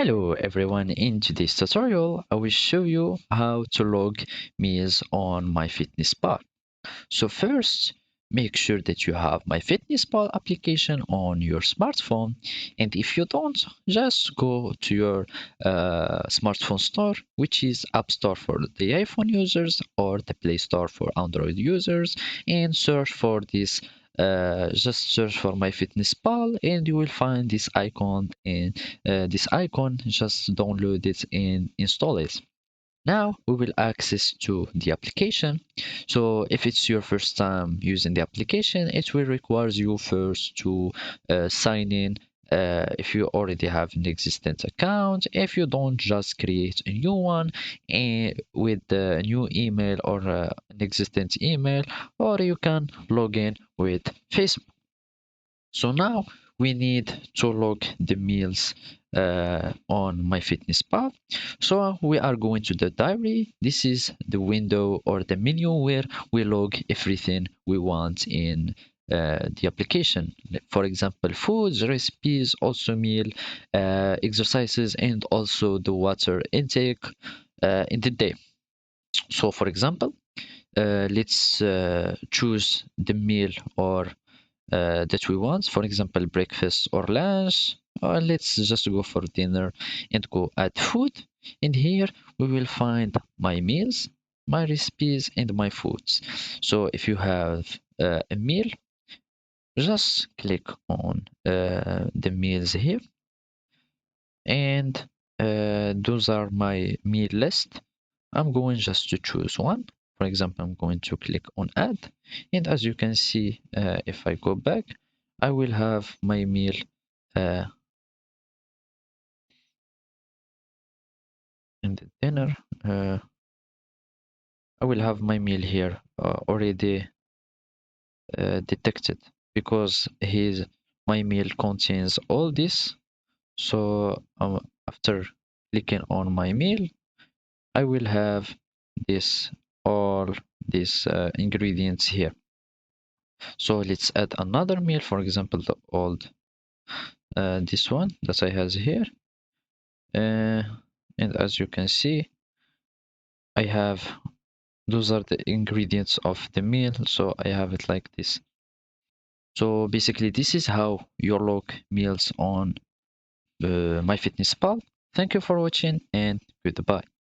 Hello everyone, in today's tutorial I will show you how to log meals on Myfitnesspal. So first, make sure that you have Myfitnesspal application on your smartphone, and if you don't, just go to your smartphone store, which is App Store for the iPhone users or the Play Store for Android users, and search for this just search for MyFitnessPal and you will find this icon, and this icon just download it and install it. Now we will access to the application. So if it's your first time using the application, it will require you first to sign in. If you already have an existing account, if you don't, just create a new one and with the new email or an existing email, or you can log in with Facebook. So now we need to log the meals on MyFitnessPal. So we are going to the diary. This is the window or the menu where we log everything we want in the application. For example, foods, recipes, also meal, exercises, and also the water intake in the day. So for example, let's choose the meal or that we want, for example, breakfast or lunch, or let's just go for dinner and go add food. And here we will find my meals, my recipes, and my foods. So if you have a meal, just click on the meals here, and those are my meal list. I'm going just to choose one. For example, I'm going to click on add, and as you can see, if I go back, I will have my meal uh, in the dinner. I will have my meal here already detected because his my meal contains all this. So after clicking on my meal, I will have this all these ingredients here. So let's add another meal, for example, the old this one that I has here. Uh, and as you can see, I have those are the ingredients of the meal. So I have it like this. So basically, this is how you log meals on MyFitnessPal. Thank you for watching and goodbye.